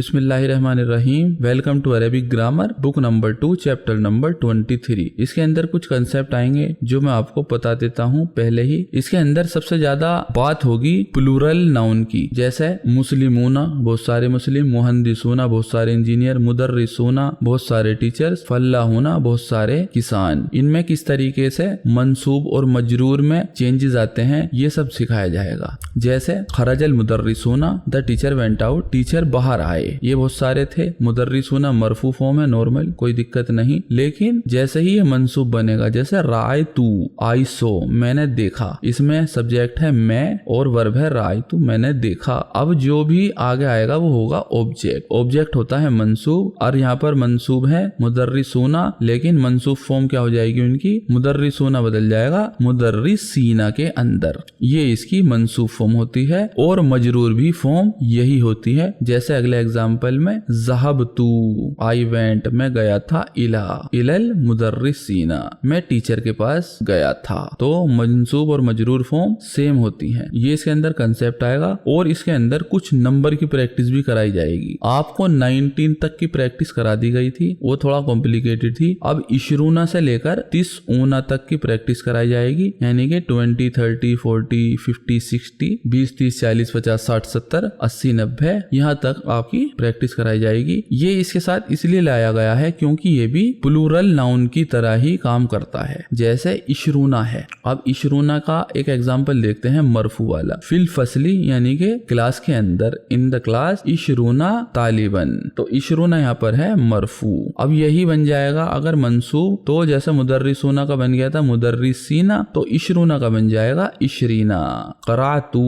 बिस्मिल्लाहिर्रहमानिर्रहीम। Welcome to Arabic grammar book number 2 chapter number 23। इसके अंदर कुछ कंसेप्ट आएंगे जो मैं आपको बता देता हूँ पहले ही। इसके अंदर सबसे ज्यादा बात होगी प्लूरल नाउन की, जैसे मुस्लिमूना बहुत सारे मुस्लिम, मुहंदिसूना बहुत सारे इंजीनियर, मुदर्रिसूना बहुत सारे टीचर्स, फल्लाहूना बहुत सारे किसान। इनमें किस तरीके से मंसूब और मजरूर में चेंजेस आते हैं ये सब सिखाया जाएगा। जैसे खरजल मुदर्रिसूना the teacher went out, teacher बाहर आए। ये बहुत सारे थे। मुदर्रिसूना मरफू फॉर्म है, नॉर्मल, कोई दिक्कत नहीं। लेकिन जैसे ही ये मंसूब बनेगा, जैसे राय तू, आई सो, मैंने देखा, इसमें सब्जेक्ट है मैं और वर्ब है राय तू, मैंने देखा। अब जो भी आगे आएगा वो होगा ऑब्जेक्ट। ऑब्जेक्ट होता है मंसूब, और यहाँ पर मंसूब है मुदर्रिसूना, लेकिन मंसूब फॉर्म क्या हो जाएगी उनकी, मुदर्रिसूना बदल जाएगा मुदर्रिसीना के अंदर। ये इसकी मंसूब फॉर्म होती है। और मजरूर भी फॉर्म यही होती है। जैसे अगले एग्जाम्पल में ज़हब तू, आई वेंट, मैं गया था, इला इलल मुदर्रिसीना, मैं टीचर के पास गया था। तो मंसूब और मजरूर फॉर्म सेम होती हैं। ये इसके अंदर कंसेप्ट आएगा। और इसके अंदर कुछ नंबर की प्रैक्टिस भी कराई जाएगी। आपको 19 तक की प्रैक्टिस करा दी गई थी, वो थोड़ा कॉम्प्लिकेटेड थी। अब इशरूना से लेकर 30 ऊना तक की प्रैक्टिस कराई जाएगी, यानी कि 20, 30, 40, 50, 60, 20, 30, 40, 50, 60, 70, 80, 90 यहाँ तक आपकी प्रैक्टिस कराई जाएगी। ये इसके साथ इसलिए लाया गया है क्योंकि ये भी प्लूरल नाउन की तरह ही काम करता है, जैसे इशरूना है। अब इशरूना का एक एग्जांपल देखते हैं, मरफू वाला। फिल फसली यानी कि क्लास के अंदर, इन द क्लास इशरूना तालिबन, तो इशरूना यहाँ पर है मरफू। अब यही बन जाएगा अगर मंसूब, तो जैसे मुदर्रिसूना का बन गया था मुदर्रिसीना, तो इशरूना का बन जाएगा इशरीना। करातू,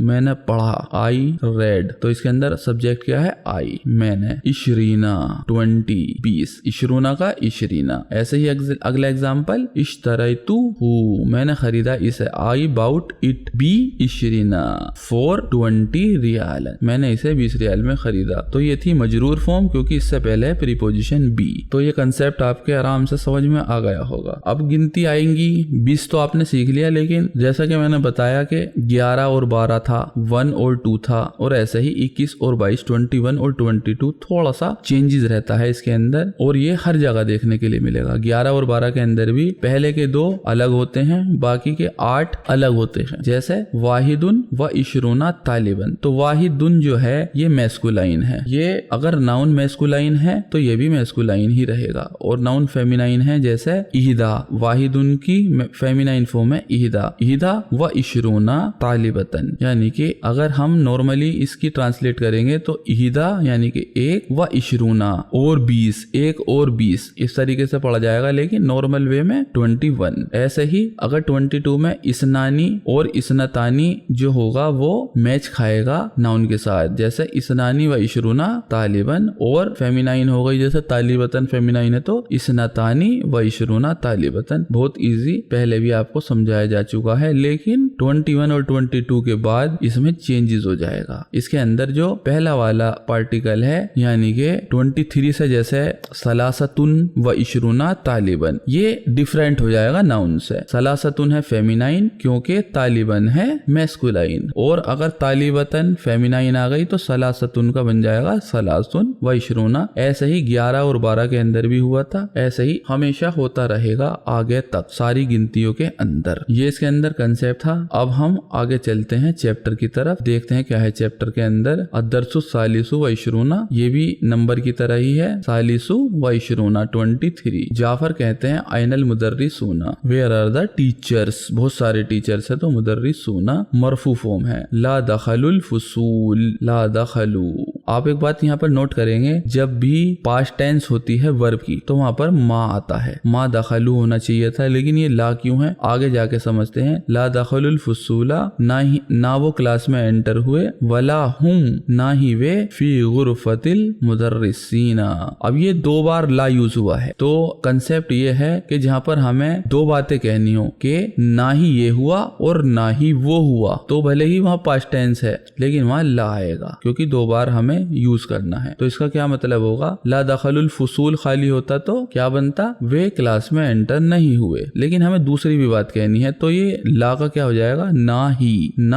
मैंने पढ़ा, आई रेड, तो इसके अंदर सब्जेक्ट क्या है, आई, मैंने। इशरीना 20, 20, इशरूना का इशरीना। ऐसे ही अगला एग्जांपल, इश्तरैतु हु, मैंने खरीदा इसे, आई बाउट इट बी इशरीना फॉर 20 रियाल, मैंने इसे 20 रियाल में खरीदा। तो ये थी मजरूर फॉर्म, क्योंकि इससे पहले है प्रीपोजिशन बी। तो ये कंसेप्ट आपके आराम से समझ में आ गया होगा। अब गिनती आएंगी। 20 तो आपने सीख लिया, लेकिन जैसा कि मैंने बताया कि 11 और 12 था, 1 और 2 था, और ऐसे ही 21 और 22, 21 और 22 थोड़ा सा चेंजेस रहता है इसके अंदर। और ये हर जगह देखने के लिए मिलेगा। 11 और 12 के अंदर भी पहले के 2 अलग होते हैं, बाकी के 8 अलग होते हैं। जैसे वाहिदुन व इशरूना तालिबन, तो वाहिदुन जो है ये मैस्कुलाइन है। ये अगर नाउन मैस्कुलाइन है तो ये भी मैस्कुलाइन ही रहेगा। और नाउन फेमिनाइन है, जैसे इहदा, वाहिदुन की फेमिनाइन फॉर्म है इहदा, इहदा व इशरूना तालिबतन, यानी कि अगर हम नॉर्मली इसकी ट्रांसलेट करेंगे तो इहदा यानी कि 1 व इशरूना और 20, 1 और 20, इस तरीके से पढ़ा जाएगा, लेकिन नॉर्मल वे में 21। ऐसे ही अगर 22 में इसनानी और इसनतानी जो होगा वो मैच खाएगा नाउन के साथ, जैसे इसनानी व इशरूना तालिबन। और फेमिनाइन हो गई, जैसे तालिबतन फेमिनाइन है तो इसनतानी व इशरूना तालिबतन। बहुत इजी, पहले भी आपको समझाया जा चुका है, लेकिन 21 और 22 के बाद इसमें चेंजेस हो जाएगा। इसके अंदर जो पहला वाला पार्टिकल है, यानी कि 23 से जैसे सलासतुन व इशरूना तालिबन, ये डिफरेंट हो जाएगा नाउन से। सलासतुन है फेमिनाइन, क्योंकि तालिबन है मैस्कुलाइन। और अगर तालिबतन फेमिनाइन आ गई तो सलासतुन का बन जाएगा सलासुन व इशरूना। ऐसे ही 11 और 12 के अंदर भी हुआ था, ऐसे ही हमेशा होता रहेगा आगे तक सारी गिनतियों के अंदर। ये इसके अंदर कंसेप्ट था। अब हम आगे चलते हैं चैप्टर की तरफ, देखते हैं क्या है चैप्टर के अंदर। अदरसु सालिसु व इशरूना, ये भी नंबर की तरह ही है, सालिसु व इशरूना 23। जाफर कहते हैं आइनल मुदर्रिसूना, वेयर आर द टीचर्स, बहुत सारे टीचर्स है तो मुदर्रिसूना मरफू फॉर्म है। ला दखलुल फुसूल, ला दखलू। आप एक बात यहाँ पर नोट करेंगे, जब भी पास्ट टेंस होती है वर्ब की तो वहाँ पर माँ आता है, माँ दखलू होना चाहिए था, लेकिन ये ला क्यों है आगे जाके समझते हैं। ला दखलुल फुसूला, ना वो क्लास में एंटर हुए, वला हुम, ना ही वे, फी गुरफतिल मुदर्रिसीना। अब ये 2 बार ला यूज हुआ है, तो कंसेप्ट ये है कि जहाँ पर हमें 2 बातें कहनी हो कि ना ही ये हुआ और ना ही वो हुआ, तो भले ही वहाँ पास्ट टेंस है लेकिन वहाँ ला आएगा, क्योंकि 2 बार हमें हमें यूज करना है। तो इसका क्या मतलब होगा, ला दखलुल फुसूल खाली होता तो क्या बनता, वे क्लास में एंटर नहीं हुए। लेकिन हमें दूसरी भी बात कहनी है, तो ये ला का क्या हो जाएगा, ना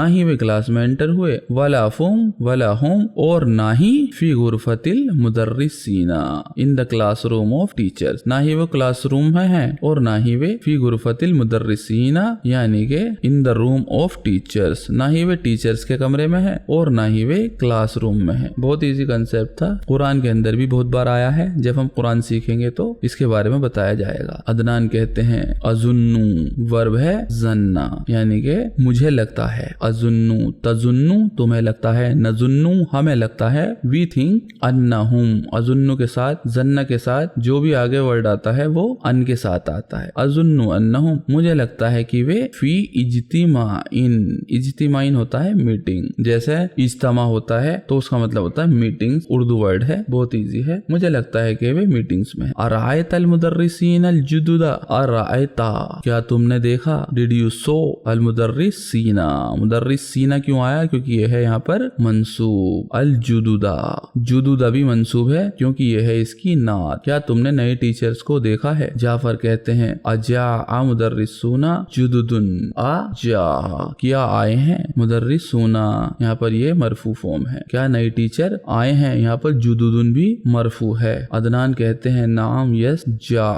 ही वे क्लास में एंटर हुए, वला फुम वला हुम, और ना ही फी गुरफतिल मुदर्रिसीना, in the classroom of teachers, ना ही वो क्लासरूम में है और ना ही वे फी गुरफतिल मुदर्रिसीना यानी के in the room of teachers, ना ही वे टीचर्स के कमरे में है और ना ही वे क्लासरूम में है। बहुत इजी कंसेप्ट था, कुरान के अंदर भी बहुत बार आया है। जब हम कुरान सीखेंगे तो इसके बारे में बताया जाएगा। अदनान कहते हैं अजुन्नु, वर्ब है जन्ना यानी के मुझे लगता है, अजुन्नु तजुन्नु तुम्हें लगता है, नजुन्नु हमें लगता है, वी थिंक अन्नहुम, अजुन्नु के साथ जन्ना के साथ जो भी आगे वर्ड आता है वो अन के साथ आता है। अजुन्नु अन्नहुम, मुझे लगता है कि वे फी इज्तिमाइन, इज्तिमाइन होता है मीटिंग, जैसे इज्तमा होता है तो उसका मतलब होता है मीटिंग्स, उर्दू वर्ड है, बहुत इजी है। मुझे लगता है कि वे मीटिंग्स में। अरायतल मुदर्रिसीन अल जुदुदा, अरायता क्या तुमने देखा, डिड यू सो अल मुदर्रिसीना, मुदर्रिसीना क्यों आया, क्योंकि यह है यहाँ पर मंसूब, अल जुदुदा, जुदुदा भी मंसूब है क्योंकि यह है इसकी नात। क्या तुमने नए टीचर्स को देखा है। जाफर कहते हैं अजा आ मुदर्रिसूना जुदुदुन, आजा क्या आए हैं, मुदर्रिसूना यहाँ पर ये मरफू फॉर्म है, क्या नए टीचर आए हैं, यहाँ पर जुदुदुन भी मरफू है। अदनान कहते हैं नाम यस जा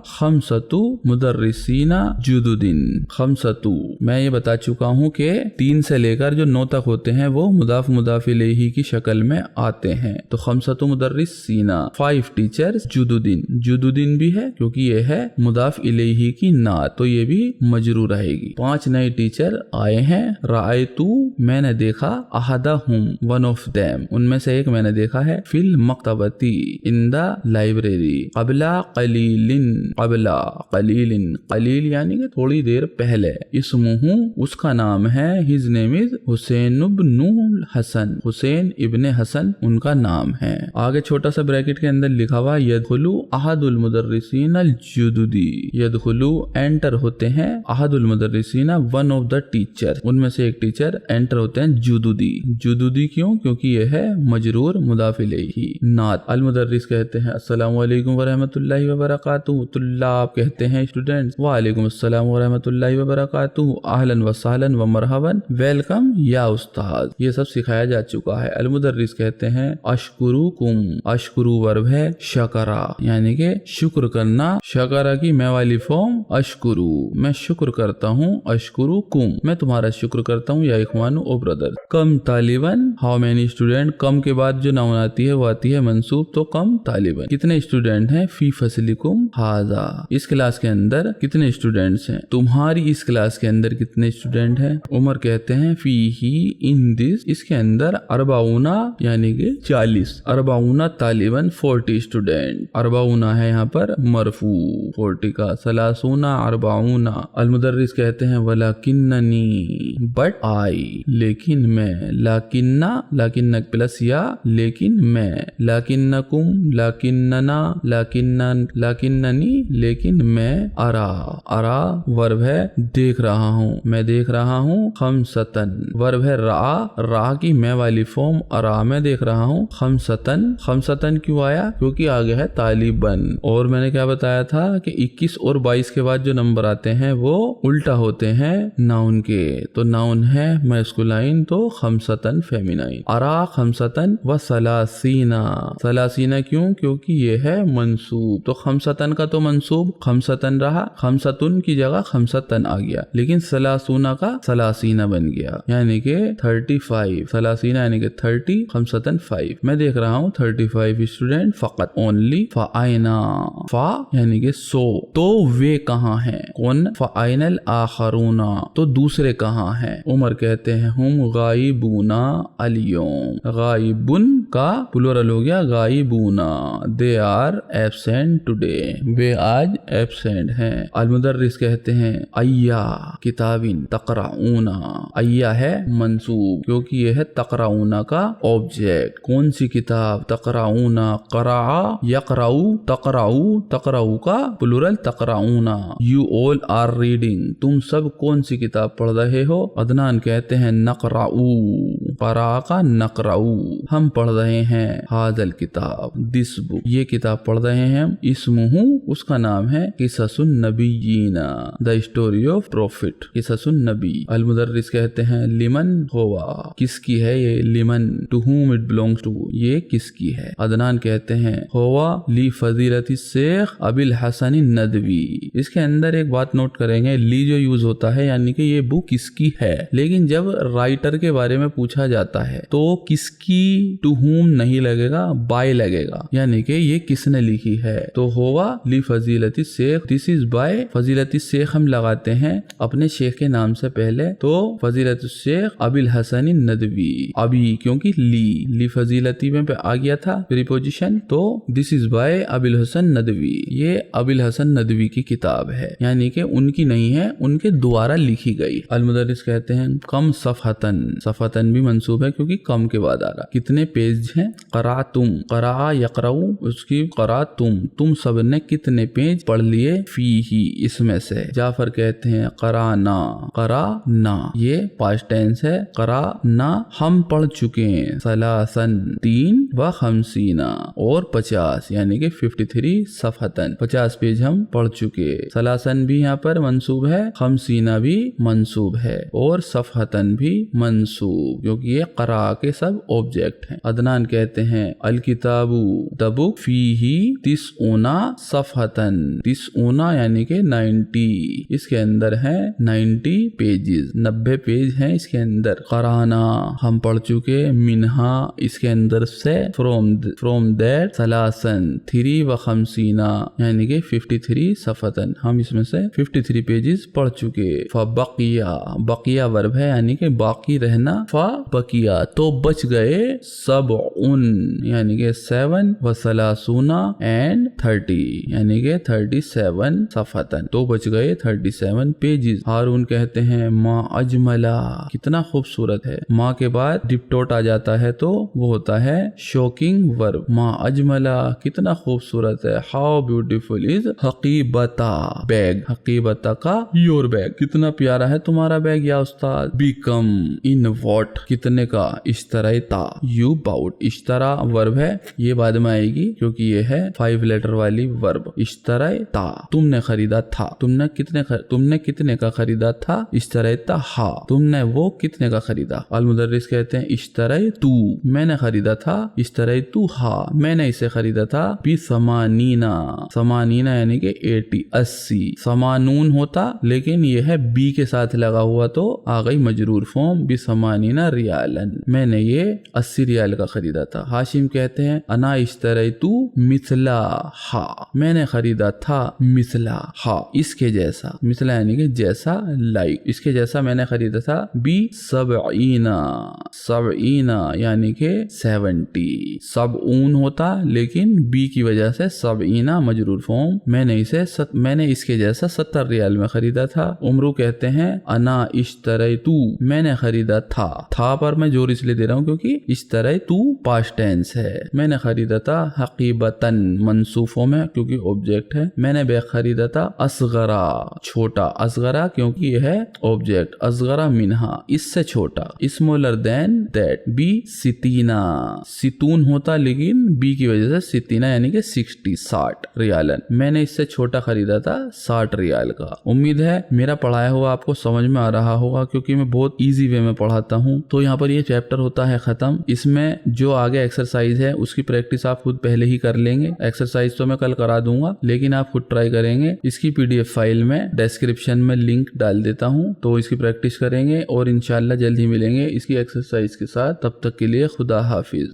खमसतु मुदर्रिसीना जुदुदिन, खमसतु मैं ये बता चुका हूँ कि 3 से लेकर जो 9 तक होते हैं वो मुदाफ मुदाफ इलैहि की शक्ल में आते हैं। तो खमसतु मुदर्रिसीना 5 टीचर्स, जुदुदिन, जुदुदिन भी है क्योंकि ये है मुदाफ इलैहि की नात, तो ये भी मजरू रहेगी। 5 नए टीचर आए हैं। रायतु मैंने देखा, अहदहुम वन ऑफ देम उनमें से एक मैंने देखा है, फिल मक्तबती इन द लाइब्रेरी, कबला कलीलिन, कबला कलीलिन, कलील यानी कि थोड़ी देर पहले, इसमुहु उसका नाम है, हिज नेम इज हुसैन इब्न हसन, हुसैन इब्न हसन उनका नाम है। आगे छोटा सा ब्रैकेट के अंदर लिखा हुआ यदखुलु अहदुल मुदर्रिसीन अल जुदुदी, यदखुलु एंटर होते हैं, अहदुल मुदर्रिसीन वन ऑफ द टीचर उनमें से एक टीचर एंटर होते हैं, जुदुदी, जुदुदी क्यों, क्योंकि यह है मजरूर मुदाफ इलैहि नात। अल मुदर्रिस कहते हैं अस्सलामु अलैकुम व रहमतुल्लाहि व बरकातुहू, तुल्लाब कहते हैं स्टूडेंट्स, व अलैकुम अस्सलाम व रहमतुल्लाहि व बरकातुहू, अहलन व सहलन व मरहबन, वेलकम या उस्ताद, ये सब सिखाया जा चुका है। अल मुदर्रिस कहते हैं अशकुरुकुम, अशकुरु वर्ब है शकरा यानी कि शुक्र करना, शकरा की मैं वाली फॉर्म अशकुरु, मैं शुक्र करता हूँ, अशकुरुकुम मैं तुम्हारा शुक्र करता हूँ, या इखवानु ओ ब्रदर। कम तालिबन हाउ मेनी स्टूडेंट, कम के बाद जो नाउन आती है वो आती है मंसूब, तो कम तालिबन कितने स्टूडेंट हैं, फी फसलिकुम हाजा, इस क्लास के अंदर कितने स्टूडेंट्स हैं, तुम्हारी इस क्लास के अंदर कितने स्टूडेंट हैं। उमर कहते हैं फी ही इन दिस, इसके अंदर अरबाउना यानी कि 40, अरबाउना तालिबन 40 स्टूडेंट, अरबाउना है यहाँ पर मरफू 40 का, सलासूना अरबाउना। अल मुदर्रिस कहते हैं वलाकिन्ननी बट आई, लेकिन मैं, लाकिन्ना लाकिन्ना प्लस या लेकिन मैं, लाकिन्नकुम लाकिन्नना लाकिन्नन लाकिन्ननी लेकिन मैं, अरा, अरा वर्ब है देख रहा हूँ, मैं देख रहा हूँ, खमसतन वर्ब है रा, रा की मैं वाली फॉर्म, अरा मैं देख रहा हूँ, खमसतन, खमसतन क्यों आया, क्योंकि आगे है तालिबन। और मैंने क्या बताया था कि 21 और 22 के बाद जो नंबर आते हैं वो उल्टा होते हैं नाउन के, तो नाउन है मैस्कुलाइन तो खमसतन फेमिनाइन, अरा खमसतन व सलासीना, सलासीना क्यों, क्योंकि ये है मंसूब, तो खमसतन का तो मंसूब खमसतन रहा, खमसतुन की जगह खमसतन आ गया, लेकिन सलासूना का सलासीना बन गया यानी कि 35, सलासीना यानी कि 30, खमसतन 5, मैं देख रहा हूँ 35 स्टूडेंट फकत, ओनली, फ़ाइना, फा यानी कि सो, तो वे कहाँ हैं, कौन, फ़ाइनल आखरूना तो दूसरे कहाँ हैं। उमर कहते हैं हम गायबूना अलियोम, गायबुन का प्लुरल हो गया गायबूना, दे आर एब्सेंट टुडे, वे आज एब्सेंट हैं। अल मुदर्रिस कहते हैं अय्या किताबिन तकराऊना, अय्या है मंसूब क्योंकि यह है तकराऊना का ऑब्जेक्ट, कौन सी किताब, तकराऊना, करा यकराऊ, तकराऊ, तकराऊ का प्लुरल तकराऊना, यू ऑल आर रीडिंग तुम सब कौन सी किताब पढ़ रहे हो। अदनान कहते हैं नकराऊ, करा का नकराऊ, हम पढ़ रहे हैं हादल किताब, दिस बुक, ये किताब पढ़ रहे हैं हम। इसमुहु, उसका नाम है किससुन नबीयीना, द स्टोरी ऑफ प्रॉफिट, किससुन नबी। अल मुदर्रिस कहते हैं लिमन होवा, किसकी है ये, लिमन, to whom it belongs to, ये किसकी है। अदनान कहते हैं होवा ली फजीलती शेख अबिल हसन नदवी। इसके अंदर एक बात नोट करेंगे, ली जो यूज होता है यानी कि ये बुक किसकी है, लेकिन जब राइटर के बारे में पूछा जाता है तो किसकी टू हुम नहीं लगेगा, बाय लगेगा, यानी कि ये किसने लिखी है। तो होवा ली फजीलती शेख, दिस इज बाय फजीलती शेख हम लगाते हैं अपने शेख के नाम से पहले, तो फजीलत शेख अबिल हसन नदवी, अभी क्योंकि ली फजीलती में पे आ गया था प्रीपोजिशन, तो this is by Abil Hasan Nadvi, ये अबिल हसन नदवी की किताब है, यानी कि उनकी नहीं है, उनके द्वारा लिखी गई। अल मुदर्रिस कहते हैं कम सफहतन, सफहतन भी मंसूब है क्योंकि कम के बाद आ रहा, कितने पेज हैं, करा तुम, करा यकराऊ, उसकी करा तुम सब ने कितने पेज पढ़ लिए, फी ही, इसमें से। जाफर कहते हैं कराना, कराना ये पास्ट टेंस है, कराना हम पढ़ चुके हैं, सलासन 3 व 50 और 50 यानी कि 53 सफहतन, 50 पेज हम पढ़ चुके। सलासन भी यहाँ पर मंसूब है, 50 भी मंसूब है और सफहतन भी मंसूब, क्योंकि ये करा के सब ऑब्जेक्ट हैं। अदनान कहते हैं अल किताबू, द बुक, फी ही 30 सफहतन, 30 यानी कि 90, इसके अंदर है 90 पेजेस, 90 पेज हैं इसके अंदर। कराना हम पढ़ चुके, मिनहा इसके अंदर से, फ्रॉम दैट, सलासन 3 व 50 यानी कि 53 सफहतन, हम इसमें से 53 पेजेस पढ़ चुके। फबकिया, बकिया वर्ब है यानी कि बाकी रहना, फबकिया तो बच गए, सबउन यानी कि 7 व सलासूना एंड 30 यानी कि 37 सफहतन, तो बच गए 37 पेजेस। हारून कहते हैं माँ अजमला, कितना खूबसूरत है, माँ के बाद डिप्टोट आ जाता है तो वो होता है शॉकिंग वर्ब, माँ अजमला कितना खूबसूरत है, हाउ ब्यूटीफुल इज हकीबता, बैग, हकीबता का योर बैग, कितना प्यारा है तुम्हारा बैग या उस्ताद। बिकम, इन वॉट, कितने का, इश्तरैता, यू बाउट, इश्तरा वर्ब है, ये बाद में आएगी क्योंकि ये है 5 लेटर वाली वर्ब। इश्तरैता तुमने खरीदा था, तुमने कितने का खरीदा था, इश्तरैता हा, तुमने वो कितने का खरीदा। अल मुदर्रिस कहते हैं इश्तरैतू मैंने खरीदा था, इश्तरैतू हा मैंने इसे खरीदा था, बी समानीना, समानीना यानी कि 80, समानून होता लेकिन ये है बी के साथ लगा हुआ तो आ गई मजरूर फॉर्म, बी समानीना रियालन, मैंने ये 80 रियाल का खरीदा था। हाशिम कहते हैं अना इश्तरैतू मिसला हा, मैंने खरीदा था मिसला हा, इसके जैसा, मिसला यानी कि जैसा, लाइक, इसके जैसा मैंने खरीदा था। बी सबईना, सबईना यानी कि 70, सबऊन होता लेकिन बी की वजह से सबईना मजरूर फॉर्म, मैंने इसके जैसा 70 रियाल में खरीदा था। उमरू कहते हैं अना इश्तरैतू मैंने खरीदा था पर मैं जोर इसलिए दे रहा हूँ क्योंकि इश्तरैतू पास्ट टेंस है, मैंने खरीदा था हकीबतन मंसूफों में क्योंकि ऑब्जेक्ट है, मैंने बैग खरीदा था असगरा, छोटा, असगरा क्योंकि यह है ऑब्जेक्ट, असगरा मिनहा इससे छोटा, स्मॉलर देन दैट। बी सितीना, सितून होता लेकिन बी की वजह से सितीना यानी कि 60 रियालन, मैंने इससे छोटा खरीदा था 60 रियाल का। उम्मीद है मेरा पढ़ाया हुआ आपको समझ में आ रहा होगा क्योंकि मैं बहुत इजी वे में पढ़ाता हूँ। तो यहाँ पर ये चैप्टर होता है खत्म, इसमें जो आगे एक्सरसाइज है उसकी प्रैक्टिस आप खुद पहले ही कर लेंगे, एक्सरसाइज तो मैं कल करा दूंगा लेकिन आप खुद ट्राई करेंगे। इसकी PDF फाइल में डिस्क्रिप्शन में लिंक डाल देता हूँ तो इसकी प्रैक्टिस करेंगे और इंशाल्लाह जल्द ही मिलेंगे इसकी एक्सरसाइज के साथ। तब तक के लिए खुदा हाफिज।